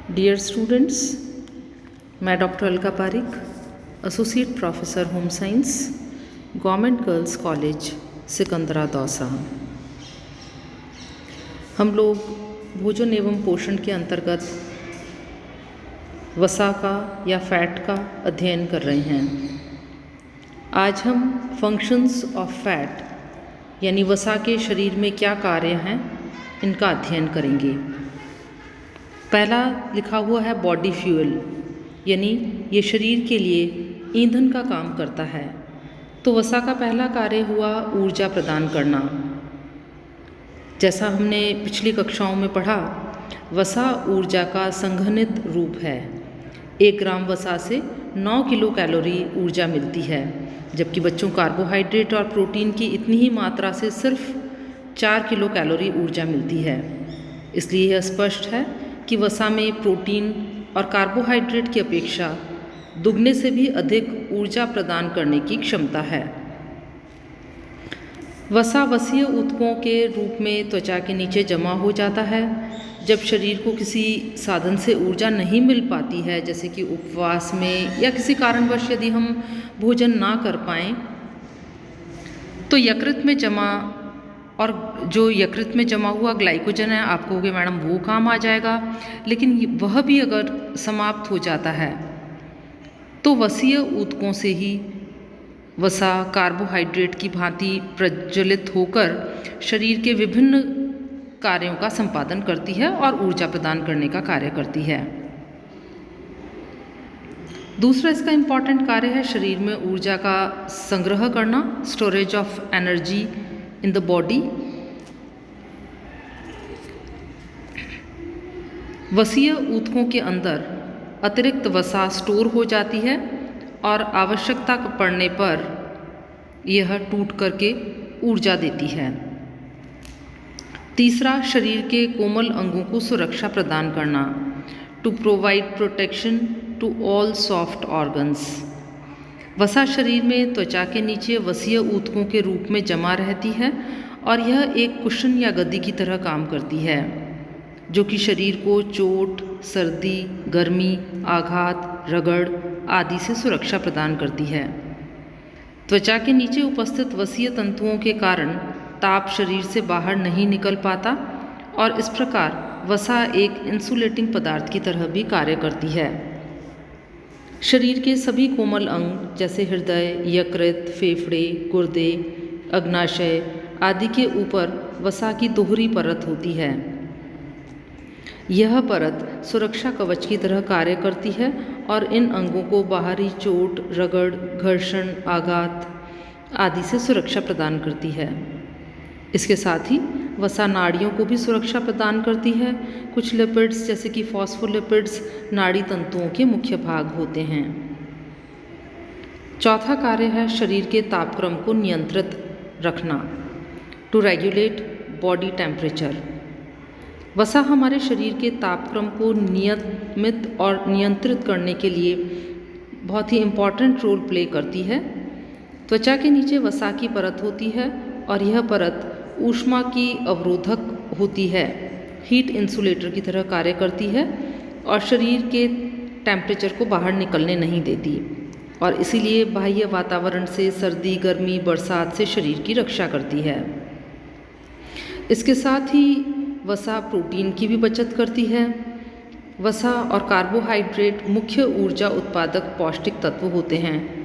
Dear students, मैं doctor Alka Pareek, associate professor home science, government girls college Sikandra Dausa. हम लोग भोजन एवं पोषण के अंतर्गत वसा का या फैट का अध्ययन कर रहे हैं। आज हम फंक्शंस ऑफ फैट यानी वसा के शरीर में क्या कार्य हैं, इनका अध्ययन करेंगे। पहला लिखा हुआ है बॉडी फ्यूल, यानी ये शरीर के लिए ईंधन का काम करता है। तो वसा का पहला कार्य हुआ ऊर्जा प्रदान करना। जैसा हमने पिछली कक्षाओं में पढ़ा, वसा ऊर्जा का संघनित रूप है। 1 ग्राम वसा से 9 किलो कैलोरी ऊर्जा मिलती है, जबकि बच्चों कार्बोहाइड्रेट और प्रोटीन की इतनी ही मात्रा से सिर्फ 4 किलो कैलोरी ऊर्जा मिलती है। इसलिए यह स्पष्ट है कि वसा में प्रोटीन और कार्बोहाइड्रेट की अपेक्षा दुगने से भी अधिक ऊर्जा प्रदान करने की क्षमता है। वसा वसीय ऊतकों के रूप में त्वचा के नीचे जमा हो जाता है। जब शरीर को किसी साधन से ऊर्जा नहीं मिल पाती है, जैसे कि उपवास में या किसी कारणवश यदि हम भोजन ना कर पाएँ, तो यकृत में जमा और जो यकृत में जमा हुआ ग्लाइकोजन है, आप कहोगे मैडम वो काम आ जाएगा, लेकिन वह भी अगर समाप्त हो जाता है तो वसीय ऊतकों से ही वसा कार्बोहाइड्रेट की भांति प्रज्वलित होकर शरीर के विभिन्न कार्यों का संपादन करती है और ऊर्जा प्रदान करने का कार्य करती है। दूसरा इसका इम्पॉर्टेंट कार्य है शरीर में ऊर्जा का संग्रह करना, storage of energy in the body. वसीय ऊतकों के अंदर अतिरिक्त वसा स्टोर हो जाती है और आवश्यकता पड़ने पर यह टूट करके ऊर्जा देती है। तीसरा, शरीर के कोमल अंगों को सुरक्षा प्रदान करना, to provide protection to all soft organs. वसा शरीर में त्वचा के नीचे वसीय ऊतकों के रूप में जमा रहती है और यह एक कुशन या गद्दी की तरह काम करती है, जो कि शरीर को चोट, सर्दी, गर्मी, आघात, रगड़ आदि से सुरक्षा प्रदान करती है। त्वचा के नीचे उपस्थित वसीय तंतुओं के कारण ताप शरीर से बाहर नहीं निकल पाता और इस प्रकार वसा एक इंसुलेटिंग पदार्थ की तरह भी कार्य करती है। शरीर के सभी कोमल अंग जैसे हृदय, यकृत, फेफड़े, गुर्दे, अग्नाशय आदि के ऊपर वसा की दोहरी परत होती है। यह परत सुरक्षा कवच की तरह कार्य करती है और इन अंगों को बाहरी चोट, रगड़, घर्षण, आघात आदि से सुरक्षा प्रदान करती है। इसके साथ ही वसा नाड़ियों को भी सुरक्षा प्रदान करती है। कुछ लिपिड्स जैसे कि फॉस्फोलिपिड्स नाड़ी तंतुओं के मुख्य भाग होते हैं। चौथा कार्य है शरीर के तापक्रम को नियंत्रित रखना, टू रेगुलेट बॉडी टेम्परेचर। वसा हमारे शरीर के तापक्रम को नियमित और नियंत्रित करने के लिए बहुत ही इम्पॉर्टेंट रोल प्ले करती है। त्वचा के नीचे वसा की परत होती है और यह परत ऊष्मा की अवरोधक होती है, हीट इंसुलेटर की तरह कार्य करती है और शरीर के टेम्परेचर को बाहर निकलने नहीं देती और इसीलिए बाह्य वातावरण से सर्दी, गर्मी, बरसात से शरीर की रक्षा करती है। इसके साथ ही वसा प्रोटीन की भी बचत करती है। वसा और कार्बोहाइड्रेट मुख्य ऊर्जा उत्पादक पौष्टिक तत्व होते हैं।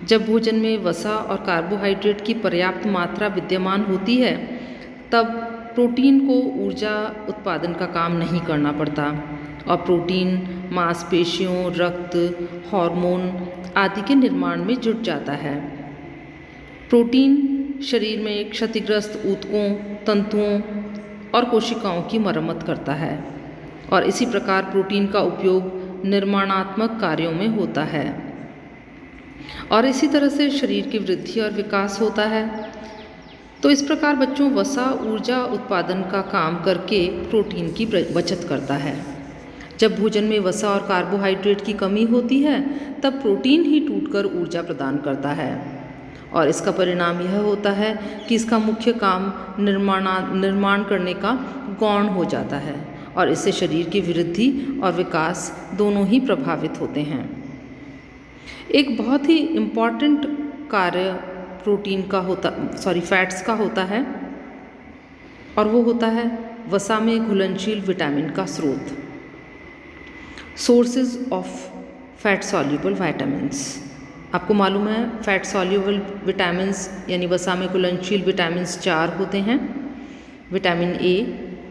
जब भोजन में वसा और कार्बोहाइड्रेट की पर्याप्त मात्रा विद्यमान होती है, तब प्रोटीन को ऊर्जा उत्पादन का काम नहीं करना पड़ता और प्रोटीन मांसपेशियों, रक्त, हार्मोन आदि के निर्माण में जुट जाता है। प्रोटीन शरीर में क्षतिग्रस्त ऊतकों, तंतुओं और कोशिकाओं की मरम्मत करता है और इसी प्रकार प्रोटीन का उपयोग निर्माणात्मक कार्यों में होता है और इसी तरह से शरीर की वृद्धि और विकास होता है। तो इस प्रकार बच्चों वसा ऊर्जा उत्पादन का काम करके प्रोटीन की बचत करता है। जब भोजन में वसा और कार्बोहाइड्रेट की कमी होती है, तब प्रोटीन ही टूटकर ऊर्जा प्रदान करता है और इसका परिणाम यह होता है कि इसका मुख्य काम निर्माण करने का गौण हो जाता है और इससे शरीर की वृद्धि और विकास दोनों ही प्रभावित होते हैं। एक बहुत ही इम्पॉर्टेंट कार्य प्रोटीन का फैट्स का होता है और वो होता है वसा में घुलनशील विटामिन का स्रोत। Sources of fat soluble vitamins. आपको मालूम है फैट सॉल्युबल विटामिन्स यानी वसा में घुलनशील विटामिन्स 4 होते हैं, विटामिन ए,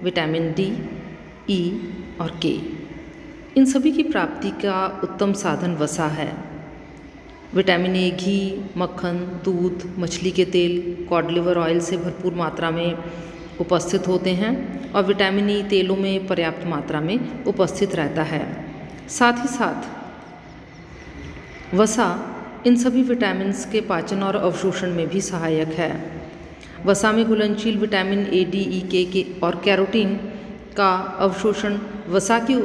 विटामिन डी, ई और के। इन सभी की प्राप्ति का उत्तम साधन वसा है। विटामिन ए घी, मक्खन, दूध, मछली के तेल, कॉड लिवर ऑयल से भरपूर मात्रा में उपस्थित होते हैं और विटामिन ई तेलों में पर्याप्त मात्रा में उपस्थित रहता है। साथ ही साथ वसा इन सभी विटामिन्स के पाचन और अवशोषण में भी सहायक है। वसा में घुलनशील विटामिन ए, डी, ई, के और कैरोटीन का अवशोषण वसा की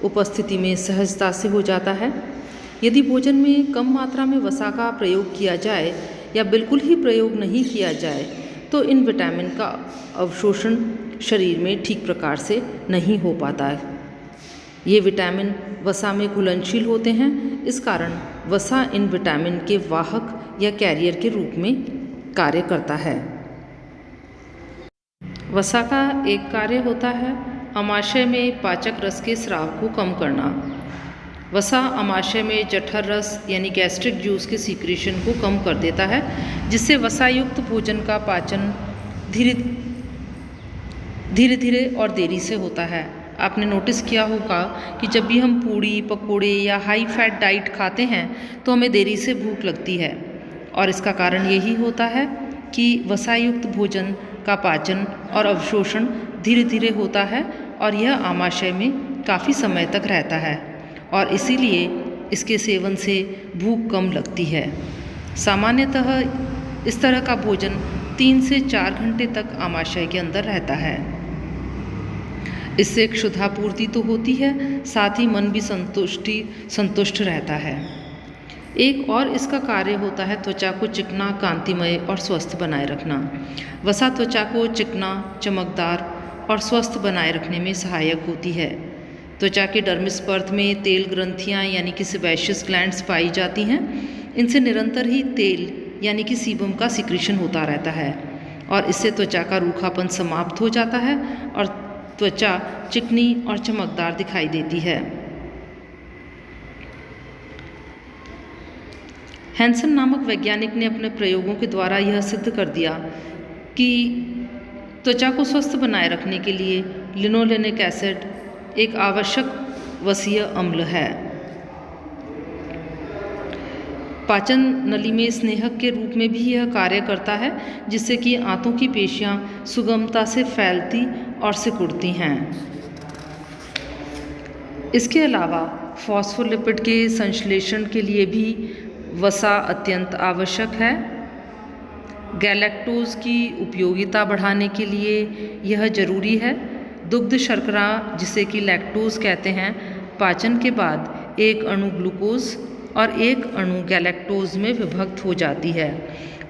उपस्थिति में सहजता से हो जाता है। यदि भोजन में कम मात्रा में वसा का प्रयोग किया जाए या बिल्कुल ही प्रयोग नहीं किया जाए तो इन विटामिन का अवशोषण शरीर में ठीक प्रकार से नहीं हो पाता है। ये विटामिन वसा में घुलनशील होते हैं, इस कारण वसा इन विटामिन के वाहक या कैरियर के रूप में कार्य करता है। वसा का एक कार्य होता है आमाशय में पाचक रस के स्राव को कम करना। वसा आमाशय में जठर रस यानी गैस्ट्रिक जूस के सीक्रेशन को कम कर देता है, जिससे वसायुक्त भोजन का पाचन धीरे धीरे और देरी से होता है। आपने नोटिस किया होगा कि जब भी हम पूड़ी, पकोड़े या हाई फैट डाइट खाते हैं तो हमें देरी से भूख लगती है और इसका कारण यही होता है कि वसायुक्त भोजन का पाचन और अवशोषण धीरे धीरे होता है और यह आमाशय में काफ़ी समय तक रहता है और इसीलिए इसके सेवन से भूख कम लगती है। सामान्यतः इस तरह का भोजन 3 से 4 घंटे तक आमाशय के अंदर रहता है। इससे क्षुधापूर्ति तो होती है, साथ ही मन भी संतुष्ट रहता है। एक और इसका कार्य होता है त्वचा को चिकना, कांतिमय और स्वस्थ बनाए रखना। वसा त्वचा को चिकना, चमकदार और स्वस्थ बनाए रखने में सहायक होती है। त्वचा के डर्मिस पर्थ में तेल ग्रंथियां यानी कि सेबेशियस ग्लैंड्स पाई जाती हैं। इनसे निरंतर ही तेल यानी कि सीबम का सिक्रीशन होता रहता है और इससे त्वचा का रूखापन समाप्त हो जाता है और त्वचा चिकनी और चमकदार दिखाई देती है। हैंसन नामक वैज्ञानिक ने अपने प्रयोगों के द्वारा यह सिद्ध कर दिया कि त्वचा को स्वस्थ बनाए रखने के लिए लिनोलेनिक एसिड एक आवश्यक वसीय अम्ल है। पाचन नली में स्नेहक के रूप में भी यह कार्य करता है, जिससे कि आंतों की पेशियां सुगमता से फैलती और सिकुड़ती हैं। इसके अलावा फॉस्फोलिपिड के संश्लेषण के लिए भी वसा अत्यंत आवश्यक है। गैलेक्टोज की उपयोगिता बढ़ाने के लिए यह जरूरी है। दुग्ध शर्करा, जिसे कि लैक्टोज कहते हैं, पाचन के बाद एक अणु ग्लूकोज और एक अणु गैलेक्टोज में विभक्त हो जाती है,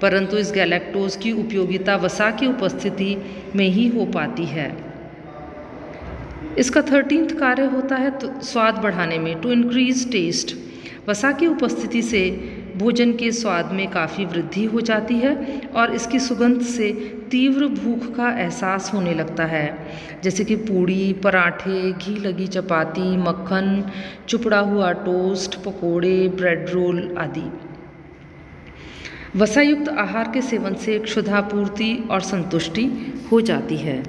परंतु इस गैलेक्टोज की उपयोगिता वसा की उपस्थिति में ही हो पाती है। इसका 13th कार्य होता है स्वाद बढ़ाने में, टू इंक्रीज टेस्ट। वसा की उपस्थिति से भोजन के स्वाद में काफ़ी वृद्धि हो जाती है और इसकी सुगंध से तीव्र भूख का एहसास होने लगता है, जैसे कि पूड़ी, पराठे, घी लगी चपाती, मक्खन, चुपड़ा हुआ टोस्ट, पकोड़े, ब्रेड रोल आदि। वसायुक्त आहार के सेवन से क्षुधापूर्ति और संतुष्टि हो जाती है।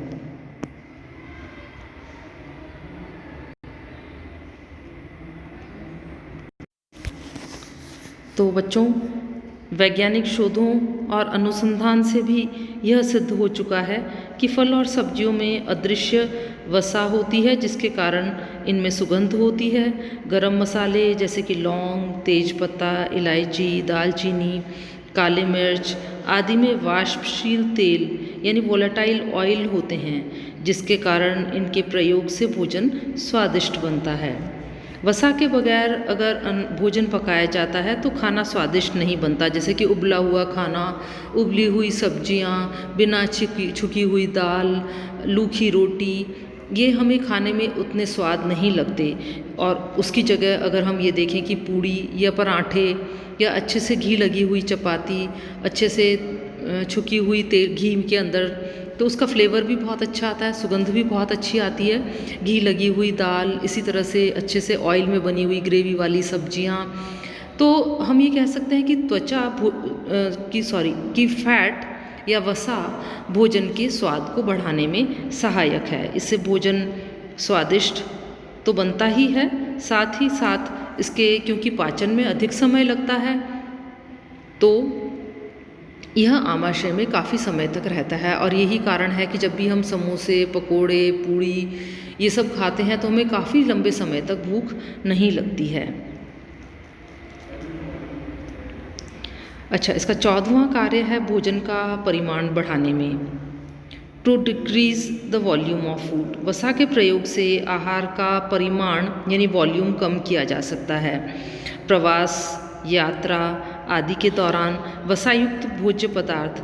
तो बच्चों, वैज्ञानिक शोधों और अनुसंधान से भी यह सिद्ध हो चुका है कि फल और सब्जियों में अदृश्य वसा होती है, जिसके कारण इनमें सुगंध होती है। गरम मसाले जैसे कि लौंग, तेजपत्ता, इलायची, दालचीनी, काली मिर्च आदि में वाष्पशील तेल यानी वोलेटाइल ऑयल होते हैं, जिसके कारण इनके प्रयोग से भोजन स्वादिष्ट बनता है। वसा के बगैर अगर भोजन पकाया जाता है तो खाना स्वादिष्ट नहीं बनता, जैसे कि उबला हुआ खाना, उबली हुई सब्जियां, बिना छुकी हुई दाल, लूखी रोटी ये हमें खाने में उतने स्वाद नहीं लगते। और उसकी जगह अगर हम ये देखें कि पूड़ी या पराठे या अच्छे से घी लगी हुई चपाती, अच्छे से छुकी हुई तेल घी के अंदर, तो उसका फ्लेवर भी बहुत अच्छा आता है, सुगंध भी बहुत अच्छी आती है। घी लगी हुई दाल, इसी तरह से अच्छे से ऑयल में बनी हुई ग्रेवी वाली सब्जियां, तो हम ये कह सकते हैं कि कि फैट या वसा भोजन के स्वाद को बढ़ाने में सहायक है। इससे भोजन स्वादिष्ट तो बनता ही है, साथ ही साथ इसके क्योंकि पाचन में अधिक समय लगता है, तो यह आमाशय में काफ़ी समय तक रहता है। और यही कारण है कि जब भी हम समोसे, पकोड़े, पूड़ी ये सब खाते हैं तो हमें काफ़ी लंबे समय तक भूख नहीं लगती है। अच्छा, इसका 14वां कार्य है भोजन का परिमाण बढ़ाने में, to decrease the volume of food. वसा के प्रयोग से आहार का परिमाण यानी वॉल्यूम कम किया जा सकता है। प्रवास, यात्रा आदि के दौरान वसायुक्त भोज्य पदार्थ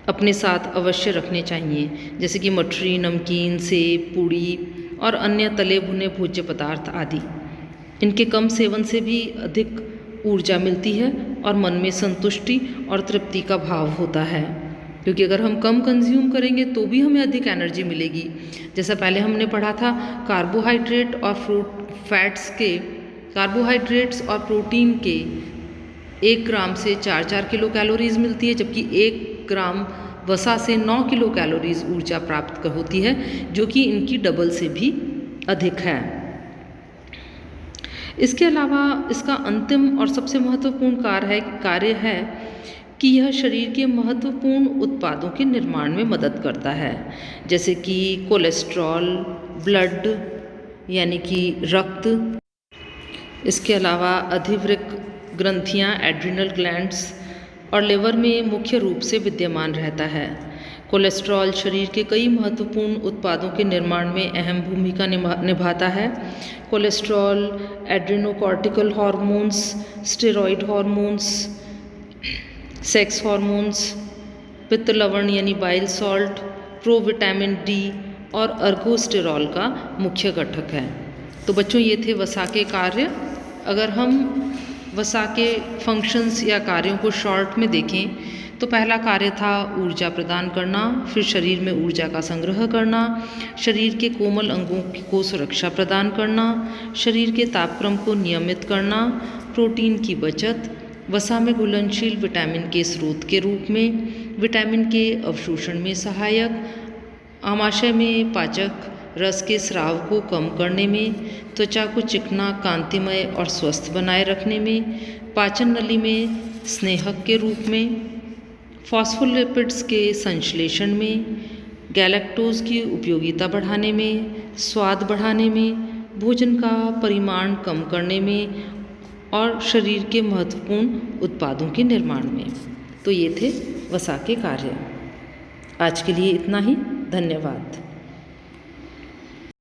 अपने साथ अवश्य रखने चाहिए, जैसे कि मठरी, नमकीन, सेब, पूड़ी और अन्य तले भुने भोज्य पदार्थ आदि। इनके कम सेवन से भी अधिक ऊर्जा मिलती है और मन में संतुष्टि और तृप्ति का भाव होता है, क्योंकि अगर हम कम कंज्यूम करेंगे तो भी हमें अधिक एनर्जी मिलेगी। जैसा पहले हमने पढ़ा था, कार्बोहाइड्रेट और प्रोटीन के 1 ग्राम से 4 किलो कैलोरीज मिलती है, जबकि 1 ग्राम वसा से 9 किलो कैलोरीज ऊर्जा प्राप्त होती है, जो कि इनकी डबल से भी अधिक है। इसके अलावा इसका अंतिम और सबसे महत्वपूर्ण कार्य है कि यह शरीर के महत्वपूर्ण उत्पादों के निर्माण में मदद करता है, जैसे कि कोलेस्ट्रॉल, ब्लड यानी कि रक्त। इसके अलावा अधिवृक्क ग्रंथियां, एड्रिनल ग्लैंड्स और लिवर में मुख्य रूप से विद्यमान रहता है। कोलेस्ट्रॉल शरीर के कई महत्वपूर्ण उत्पादों के निर्माण में अहम भूमिका निभाता है। Cholesterol adrenocortical hormones, steroid hormones, sex hormones, पित्त लवण यानी बाइल सॉल्ट, प्रोविटामिन डी और अर्गोस्टेरॉल का मुख्य घटक है। तो बच्चों, ये थे वसा के कार्य। अगर हम वसा के फंक्शंस या कार्यों को शॉर्ट में देखें तो पहला कार्य था ऊर्जा प्रदान करना, फिर शरीर में ऊर्जा का संग्रह करना, शरीर के कोमल अंगों को सुरक्षा प्रदान करना, शरीर के तापक्रम को नियमित करना, प्रोटीन की बचत, वसा में घुलनशील विटामिन के स्रोत के रूप में, विटामिन के अवशोषण में सहायक, आमाशय में पाचक रस के स्राव को कम करने में, त्वचा को चिकना, कांतिमय और स्वस्थ बनाए रखने में, पाचन नली में स्नेहक के रूप में, फॉस्फोलिपिड्स के संश्लेषण में, गैलेक्टोज की उपयोगिता बढ़ाने में, स्वाद बढ़ाने में, भोजन का परिमाण कम करने में और शरीर के महत्वपूर्ण उत्पादों के निर्माण में। तो ये थे वसा के कार्य। आज के लिए इतना ही। धन्यवाद।